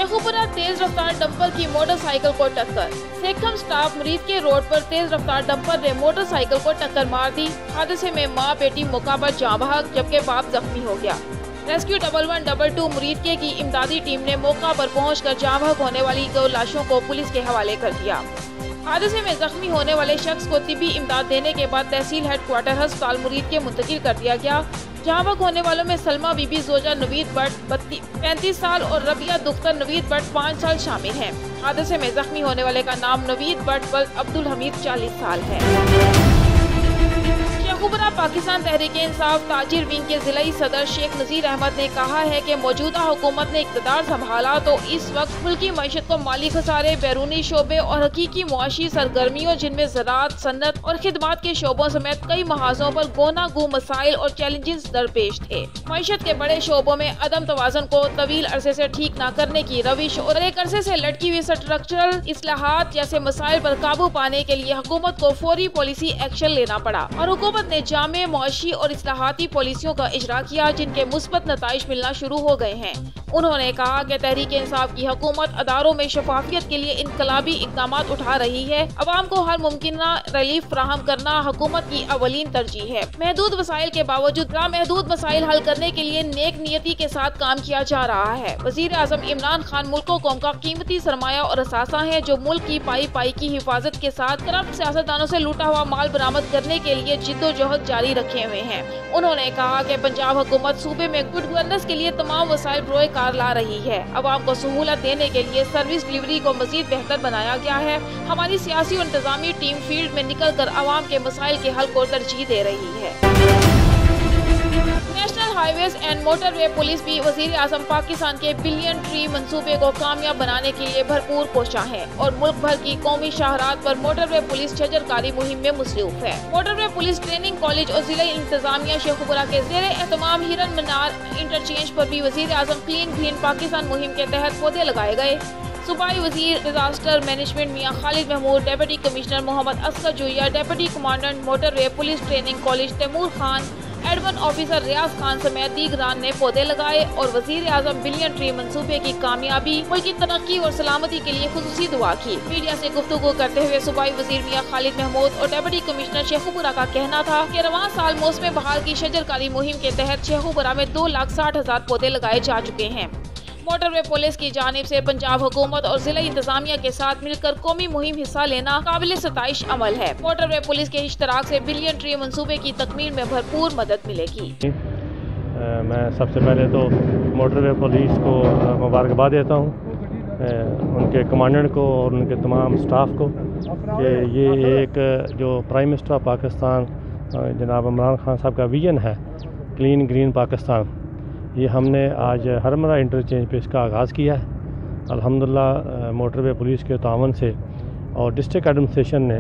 शेखुपुरा तेज रफ्तार डंपर की मोटरसाइकिल को टक्कर। सेखम स्टाफ मरीज के रोड पर तेज रफ्तार डंपर ने मोटरसाइकिल को टक्कर मार दी। हादसे में मां बेटी मौका पर जाँ बहक जबकि बाप जख्मी हो गया। रेस्क्यू 1112 मुरीदके की इमदादी टीम ने मौका पर पहुंचकर जाँ बहक होने वाली 2 लाशों को पुलिस के हवाले कर दिया। हादसे में जख्मी होने वाले शख्स को तिब्बी इमदाद देने के बाद तहसील हेडक्वार्टर अस्पताल मुरीदके मुंतकिल कर दिया गया। जहाँ बहक होने वालों में सलमा बीबी जोजा नवीद भट्ट 35 साल और रबिया दुख्तर नवीद भट्ट 5 साल शामिल हैं। हादसे में जख्मी होने वाले का नाम नवीद भट्ट अब्दुल हमीद 40 साल है। शेखुपुरा पाकिस्तान तहरीक-ए-इंसाफ ताजिर विंग के जिलाई सदर शेख नजीर अहमद ने कहा है कि मौजूदा हुकूमत ने इक़्तिदार संभाला तो इस वक्त मुल्क की मईशत को माली खसारे, बैरूनी शोबे और हकीकी मुआशी सरगर्मियों जिनमें ज़राअत, सन्नत और खिदमात के शोबों समेत कई महाजों पर गोना गू मसाइल और चैलेंजेस दरपेश थे। मईशत के बड़े शोबों में अदम तवाज़ुन को तवील अरसे से ठीक न करने की रविश और एक अरसे से लटकी हुई स्ट्रक्चरल इस्लाहात जैसे मसाइल पर काबू पाने के लिए हुकूमत को फौरी पॉलिसी एक्शन लेना पड़ा और हुकूमत ने जामे मुआशी और इस्लाहाती पॉलिसियों का इजरा किया जिनके मुस्बत नताइज मिलना शुरू हो गए हैं। उन्होंने कहा कि तहरीक-ए-इंसाफ की हुकूमत अदारों में शफाफियत के लिए इनकलाबी इक़दाम उठा रही है। अवाम को हर मुमकिन रिलीफ फराहम करना हुकूमत की अवलीन तरजीह है। महदूद वसाइल के बावजूद लामहदूद मसाइल हल करने के लिए नेक नियति के साथ काम किया जा रहा है। वज़ीर आज़म इमरान खान मुल्को कौम का कीमती सरमाया और असासा है जो मुल्क की पाई पाई की हिफाजत के साथ करप्ट सियासतदानों से लूटा हुआ माल बरामद करने के लिए जिद्दोजहद जारी रखे हुए हैं। उन्होंने कहा कि पंजाब हुकूमत सूबे में गुड गवर्नेंस के लिए तमाम वसाइल बरोए कार ला रही है। अवाम को सहूलत देने के लिए सर्विस डिलीवरी को मजीद बेहतर बनाया गया है। हमारी सियासी और इंतजामी टीम फील्ड में निकल कर अवाम के मसाइल के हल को तरजीह दे रही है। National highways and motorway police भी वज़ीर आज़म पाकिस्तान के बिलियन ट्री मंसूबे को कामयाब बनाने के लिए भरपूर कोशा है और मुल्क भर की कौमी शाहरात पर मोटरवे पुलिस शजरकारी मुहिम में मुसरूफ है। मोटरवे पुलिस ट्रेनिंग कॉलेज और जिला इंतजामिया शेखुपुरा के ज़ेरे एहतमाम हिरन मीनार इंटरचेंज पर भी वज़ीर आज़म क्लीन ग्रीन पाकिस्तान मुहिम के तहत पौधे लगाए गए। सूबाई वज़ीर डिजास्टर मैनेजमेंट मियां Khalid Mahmood, deputy commissioner Mohammad Asghar Juiya, deputy commandant motorway police training college Taimur Khan, admin officer Riaz Khan समेत दीगरान ने पौधे लगाए और वज़ीर आज़म बिलियन ट्री मंसूबे की कामयाबी, मुल्क की तरक्की और सलामती के लिए खुसूसी दुआ की। मीडिया से गुफ्तगू करते हुए सूबाई वज़ीर मियां खालिद महमूद और डेप्यूटी कमिश्नर शेखुपुरा का कहना था कि रवां साल मौसम बहार की शजरकारी मुहिम के तहत शेखुपुरा में 2,60,000 पौधे लगाए जा चुके हैं। मोटरवे पुलिस की जानिब से पंजाब हुकूमत और जिला इंतजामिया के साथ मिलकर कौमी मुहिम हिस्सा लेना काबिल सताइश अमल है। मोटरवे पुलिस के इश्तराक से बिलियन ट्री मंसूबे की तकमील में भरपूर मदद मिलेगी। मैं सबसे पहले तो मोटरवे पुलिस को मुबारकबाद देता हूँ, उनके कमांडेंट को और उनके तमाम स्टाफ को कि ये एक जो प्राइम मिनिस्टर ऑफ पाकिस्तान जनाब इमरान खान साहब का विजन है क्लीन ग्रीन पाकिस्तान, ये हमने आज हरमरा इंटरचेंज पे इसका आगाज़ किया है। अल्हम्दुलिल्लाह मोटरवे पुलिस के तावन से और डिस्ट्रिक्ट एडमिनिस्ट्रेशन ने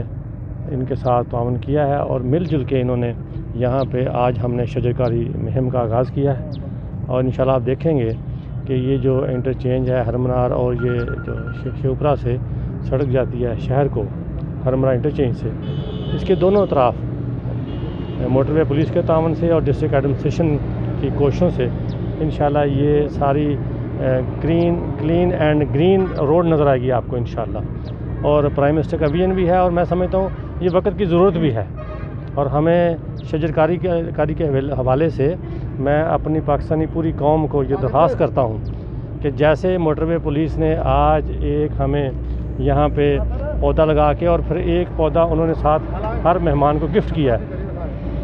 इनके साथ तावन किया है और मिलजुल के इन्होंने यहाँ पे आज हमने शजरकारी मुहिम का आगाज़ किया है और इंशाल्लाह आप देखेंगे कि ये जो इंटरचेंज है हरमनार और ये जो शेखुपुरा से सड़क जाती है शहर को हरमरा इंटरचेंज से, इसके दोनों तरफ मोटरवे पुलिस के तावन से और डिस्ट्रिक्ट एडमिनिस्ट्रेशन की कोशिशों से इंशाल्लाह ये सारी क्लीन एंड ग्रीन रोड नज़र आएगी आपको इंशाल्लाह। और प्राइम मिनिस्टर का विजन भी है और मैं समझता हूँ ये वक्त की ज़रूरत भी है और हमें शजरकारी के हवाले से मैं अपनी पाकिस्तानी पूरी कौम को ये दरख्वास्त करता हूँ कि जैसे मोटरवे पुलिस ने आज एक हमें यहाँ पे पौधा लगा के और फिर एक पौधा उन्होंने साथ हर मेहमान को गिफ्ट किया है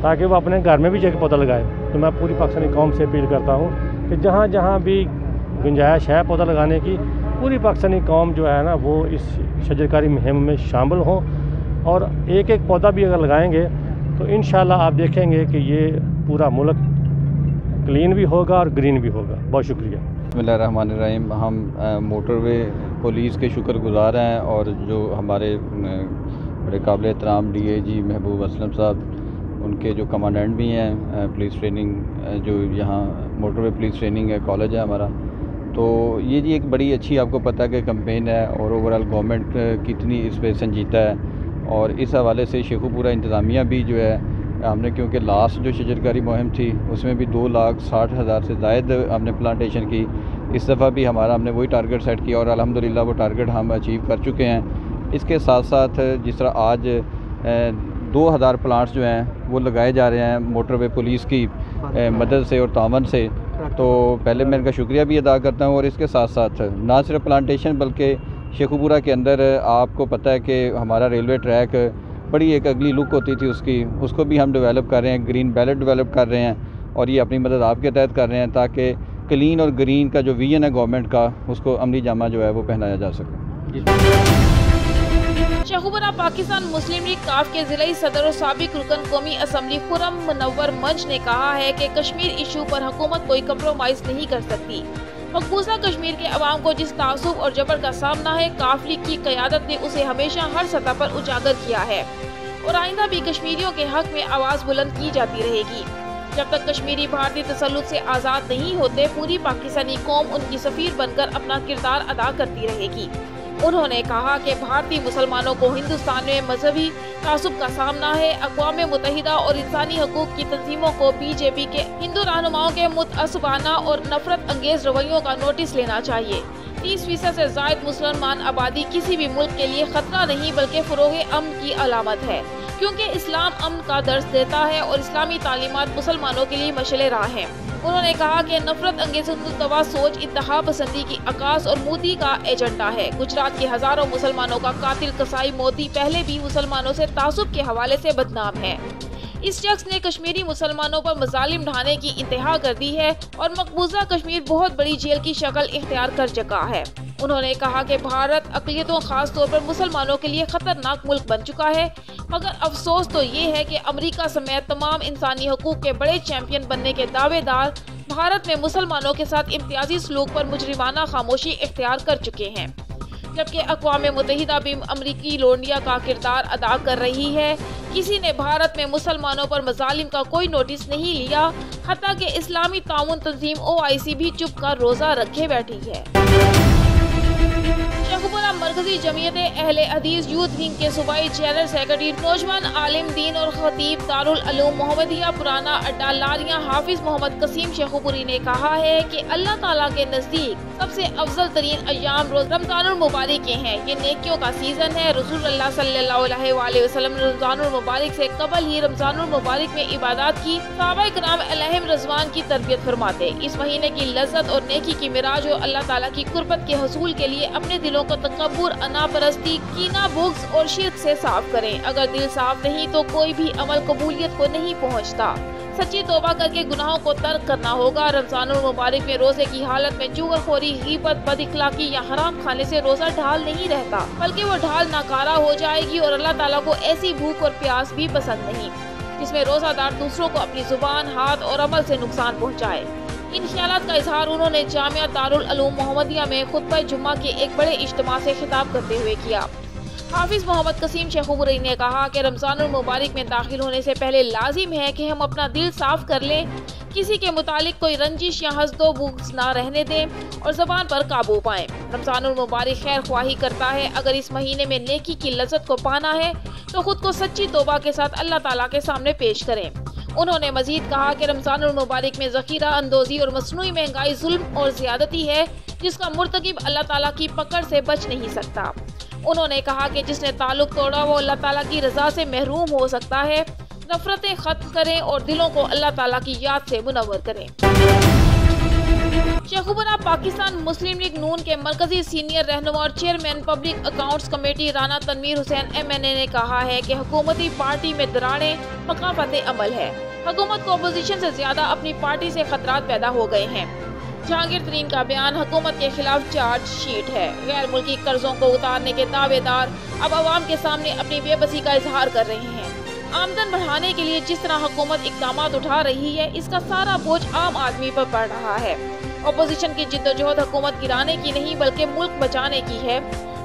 ताकि वो अपने घर में भी जाकर पौधा लगाए, तो मैं पूरी पाकिस्तानी कौम से अपील करता हूँ कि जहाँ जहाँ भी गुंजाइश है पौधा लगाने की, पूरी पाकिस्तानी कौम जो है ना वो इस शजरकारी मुहिम में शामिल हों और एक एक पौधा भी अगर लगाएंगे तो इंशाल्लाह आप देखेंगे कि ये पूरा मुल्क क्लीन भी होगा और ग्रीन भी होगा। बहुत शुक्रिया। बिस्मिल्लाहिर्रहमानिर्रहीम। हम मोटरवे पुलिस के शुक्रगुज़ार हैं और जो हमारे बड़े काबिल एहतराम DIG महबूब असलम साहब, उनके जो कमांडेंट भी हैं पुलिस ट्रेनिंग जो यहाँ मोटरवे पुलिस ट्रेनिंग है कॉलेज है हमारा, तो ये जी एक बड़ी अच्छी आपको पता है कि कैंपेन है और ओवरऑल गवर्नमेंट कितनी इस पर संजीदा है और इस हवाले से शेखुपुरा इंतज़ामिया भी जो है हमने, क्योंकि लास्ट जो शजरकारी मुहिम थी उसमें भी 2,60,000 से ज़ायद हमने प्लांटेशन की, इस दफ़ा भी हमने वही टारगेट सेट किया और अल्हम्दुलिल्लाह वो टारगेट हम अचीव कर चुके हैं। इसके साथ साथ जिस तरह आज 2000 प्लांट्स जो हैं वो लगाए जा रहे हैं मोटरवे पुलिस की मदद से और तावन से, तो पहले मैं इनका शुक्रिया भी अदा करता हूँ। और इसके साथ साथ ना सिर्फ प्लांटेशन बल्कि शेखुपुरा के अंदर आपको पता है कि हमारा रेलवे ट्रैक बड़ी एक अगली लुक होती थी उसको भी हम डेवलप कर रहे हैं, ग्रीन बेल्ट डेवलप कर रहे हैं और ये अपनी मदद आपके तहत कर रहे हैं ताकि क्लीन और ग्रीन का जो विजन है गवर्नमेंट का उसको अमली जामा जो है वो पहनाया जा सके। शेखुपुरा पाकिस्तान मुस्लिम लीग काफ के जिलाई सदर और साबिक रुकन कौमी असम्बली खुरम मुनव्वर मंच ने कहा है कि कश्मीर इशू पर हुकूमत कोई कम्प्रोमाइज नहीं कर सकती। मकबूजा कश्मीर के अवाम को जिस तासुब और जबर का सामना है, काफ लीग की क़यादत ने उसे हमेशा हर सतह पर उजागर किया है और आइंदा भी कश्मीरियों के हक में आवाज़ बुलंद की जाती रहेगी। जब तक कश्मीरी भारतीय तसल्लुत से आज़ाद नहीं होते, पूरी पाकिस्तानी कौम उनकी सफ़ीर बनकर अपना किरदार अदा करती रहेगी। उन्होंने कहा कि भारतीय मुसलमानों को हिंदुस्तान में मजहबी तासुब का सामना है। अक़वाम मुत्तहिदा और इंसानी हकूक़ की तंजीमों को बीजेपी के हिंदू रहनुमाओं के मुतअस्सबाना और नफरत अंगेज रवैयों का नोटिस लेना चाहिए। 30% से ज़ायद मुसलमान आबादी किसी भी मुल्क के लिए खतरा नहीं बल्कि फ़रोग़ अमन की अलामत है, क्योंकि इस्लाम अमन का दर्स देता है और इस्लामी तालीमात मुसलमानों के लिए मशअल राह है। उन्होंने कहा कि नफरत अंगेज हिंदुत्वा सोच इंतहा पसंदी की अक्कास और मोदी का एजेंडा है। गुजरात के हजारों मुसलमानों का कातिल कसाई मोदी पहले भी मुसलमानों से तासुब के हवाले से बदनाम है। इस शख्स ने कश्मीरी मुसलमानों पर मजालिम ढाने की इंतहा कर दी है और मकबूजा कश्मीर बहुत बड़ी जेल की शक्ल इख्तियार कर चुका है। उन्होंने कहा कि भारत अक़लियतों खास तौर पर मुसलमानों के लिए खतरनाक मुल्क बन चुका है, मगर अफसोस तो ये है कि अमेरिका समेत तमाम इंसानी हकूक़ के बड़े चैंपियन बनने के दावेदार भारत में मुसलमानों के साथ इम्तियाजी सलूक पर मुजरिमाना खामोशी इख्तियार कर चुके हैं, जबकि अक़वाम मुत्तहिदा भी अमरीकी लोंडिया का किरदार अदा कर रही है। किसी ने भारत में मुसलमानों पर मजालिम का कोई नोटिस नहीं लिया, हत्ता कि इस्लामी ताउन तंजीम OIC भी चुप कर रोज़ा रखे बैठी है। शेखुपुरा मरकजी जमीयत अहले हदीस यूथ विंग के सूबाई जनरल सेक्रेटरी नौजवान आलिम दीन और खतीब दारुल उलूम मोहम्मदिया पुराना अड्डा लारियां हाफिज मोहम्मद कसीम शेखुपुरी ने कहा है कि अल्लाह ताला के नज़दीक सबसे अफजल तरीन अय्याम रोज़ रमज़ानुल मुबारक के हैं। ये नेकियों का सीज़न है। रसूलुल्लाह सल्लल्लाहु अलैहि वसल्लम रमज़ानुल मुबारक से कबल ही रमज़ानुल मुबारक में इबादत की सहाबाए किराम अलैहिम रिज़वान की तरबियत फरमाते। इस महीने की लज़्ज़त और नेकी की मिराज और अल्लाह ताला की कुर्बत के हसूल के लिए अपने दिलों को तकब्बुर, अनापरस्ती, कीना, बुग़्ज़ और शिर्क से साफ करें। अगर दिल साफ नहीं तो कोई भी अमल कबूलियत को नहीं पहुँचता। सच्ची तौबा करके गुनाहों को तर्क करना होगा। रमज़ानुल मुबारक में रोजे की हालत में जुगरखोरी, गीबत, बदइखलाकी या हराम खाने से रोजा ढाल नहीं रहता, बल्कि वो ढाल नाकारा हो जाएगी और अल्लाह ताला को ऐसी भूख और प्यास भी पसंद नहीं जिसमें रोजादार दूसरों को अपनी जुबान, हाथ और अमल से नुकसान पहुँचाए। इन ख्यालात का इजहार उन्होंने जामिया दारुल उलूम मोहम्मदिया में खुतबा जुम्मा के एक बड़े इज्तिमा से खिताब करते हुए किया। हाफिज मोहम्मद कसीम शेखुपुरी ने कहा कि रमज़ानुल मुबारक में दाखिल होने से पहले लाजिम है कि हम अपना दिल साफ कर लें, किसी के मुतालिक कोई रंजिश या हस्दो बुग़्ज़ ना रहने दें और ज़बान पर काबू पाएं। रमज़ानुल मुबारक खैर ख्वाही करता है। अगर इस महीने में नेकी की लज़्ज़त को पाना है तो खुद को सच्ची तौबा के साथ अल्लाह ताला के सामने पेश करें। उन्होंने मजीद कहा कि रमज़ानुल मुबारक में ज़ख़ीरा अंदोज़ी और मसनूई महंगाई, जुल्म और ज़्यादती है जिसका मुर्तकिब अल्लाह ताला की पकड़ से बच नहीं सकता। उन्होंने कहा कि जिसने ताल्लुक तोड़ा वो अल्लाह ताला की रज़ा से महरूम हो सकता है। नफरतें खत्म करें और दिलों को अल्लाह ताला की याद से मुनव्वर करें। शेखुपुरा पाकिस्तान मुस्लिम लीग नून के मरकजी सीनियर रहनुमा और chairman public accounts committee Rana Tanveer Hussain MNA ने कहा है कि हुकूमती पार्टी में दरारें मकाफत अमल है। हुकूमत को अपोजिशन से ज्यादा अपनी पार्टी से खतरात पैदा हो गए हैं। जहांगीर तरीन का बयान हुकूमत के खिलाफ चार्ज शीट है। गैर मुल्की कर्जों को उतारने के दावेदार अब आवाम के सामने अपनी बेबसी का इजहार कर रहे हैं। आमदन बढ़ाने के लिए जिस तरह हुकूमत इक़दाम उठा रही है, इसका सारा बोझ आम आदमी पर पड़ रहा है। अपोजिशन की जिद्दोजहद हुकूमत गिराने की नहीं बल्कि मुल्क बचाने की है।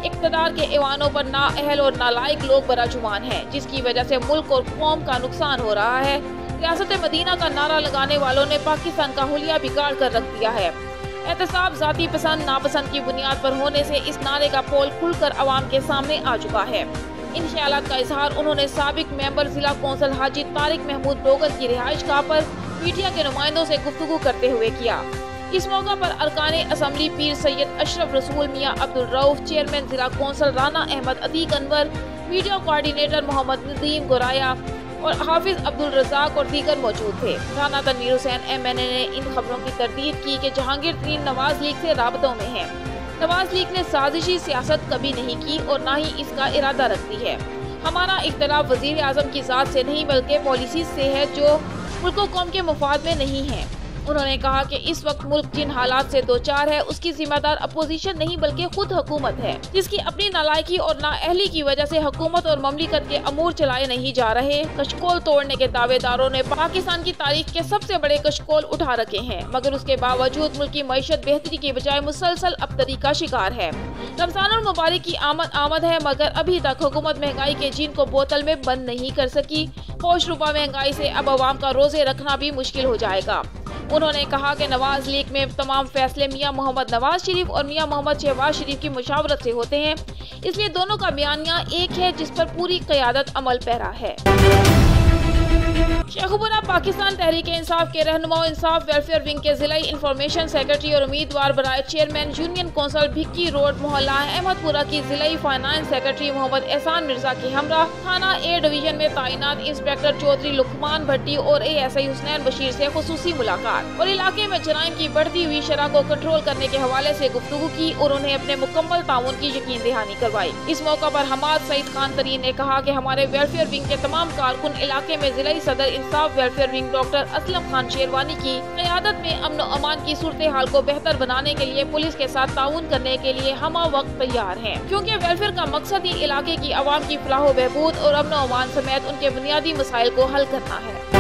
इक़्तिदार के ऐवानों पर नाअहल और नालायक लोग बराजुमान हैं, जिसकी वजह से मुल्क और कौम का नुकसान हो रहा है। रियासत मदीना का नारा लगाने वालों ने पाकिस्तान का हुलिया बिगाड़ कर रख दिया है। एहतसाब जाती पसंद नापसंद की बुनियाद पर होने से इस नारे का पोल खुलकर अवाम के सामने आ चुका है। इन ख्यालात का इजहार उन्होंने साबिक मेंबर जिला कौंसल हाजी तारिक महमूद डोगर की रिहाइश गाह पर मीडिया के नुमाइंदों से गुफ्तगू करते हुए किया। इस मौका पर अरकाने असम्बली पीर सैयद अशरफ रसूल, मियां अब्दुल रऊफ, चेयरमैन जिला council Rana Ahmad Atiq Anwar, media coordinator Mohammad Nadeem Goraya और हाफिज अब्दुल रज़ाक और दीगर मौजूद थे। राना तनवीर हुसैन MNA ने इन खबरों की तरदीद की कि जहांगीर तरीन नवाज लीग से राबतों में है। नवाज लीग ने साजिशी सियासत कभी नहीं की और न ही इसका इरादा रखती है। हमारा इख्तलाफ वजीर आजम की जात से नहीं बल्कि पॉलिसी से है जो मुल्क कौम के मुफाद में नहीं है। उन्होंने कहा कि इस वक्त मुल्क जिन हालात से दो चार है उसकी जिम्मेदार अपोजिशन नहीं बल्कि खुद हुकूमत है, जिसकी अपनी नालायकी और नाअहली की वजह से हुकूमत और ममलिकत के अमूर चलाए नहीं जा रहे। कशकोल तोड़ने के दावेदारों ने पाकिस्तान की तारीख के सबसे बड़े कशकोल उठा रखे हैं, मगर उसके बावजूद मुल्क की मईशत बेहतरी की बजाय मुसलसल अबतरी का शिकार है। रमजानुल मुबारक की आमद है, मगर अभी तक हुकूमत महंगाई के जीन को बोतल में बंद नहीं कर सकी। होश रुपा महंगाई से अब अवाम का रोजे रखना भी मुश्किल हो जाएगा। उन्होंने कहा कि नवाज लीग में तमाम फैसले मियां मोहम्मद नवाज शरीफ और मियां मोहम्मद शहबाज शरीफ की मुशावरत से होते हैं, इसलिए दोनों का बयानिया एक है जिस पर पूरी क़यादत अमल पैरा है। शेखुपुरा पाकिस्तान तहरीक इंसाफ के रहनुमा इंसाफ वेलफेयर विंग के जिला इंफॉर्मेशन सेक्रेटरी और उम्मीदवार बराए चेयरमैन यूनियन कौंसिल भिक्की रोड मोहल्ला अहमदपुरा की जिला फाइनेंस सेक्रेटरी मोहम्मद एहसान मिर्जा के हमरा थाना ए डिवीजन में तैनात इंस्पेक्टर चौधरी लुकमान भट्टी और ASI हुसैन बशीर से खुसूसी मुलाकात और इलाके में जराइम की बढ़ती हुई शरह को कंट्रोल करने के हवाले से गुफ्तगू की और उन्हें अपने मुकम्मल ताउन की यकीन दहानी करवाई। इस मौका पर हमाद सईद खान तरीन ने कहा कि हमारे वेलफेयर विंग के तमाम कारकुन इलाके में जिला सदर Insaf welfare wing doctor Aslam Khan Sherwani की क़यादत में अमन और अमान की सूरत हाल को बेहतर बनाने के लिए पुलिस के साथ ताउन करने के लिए हमा वक्त तैयार हैं, क्योंकि वेलफेयर का मकसद ही इलाके की आवाम की फलाह व बहबूद और अमन और अमान समेत उनके बुनियादी मसाइल को हल करना है।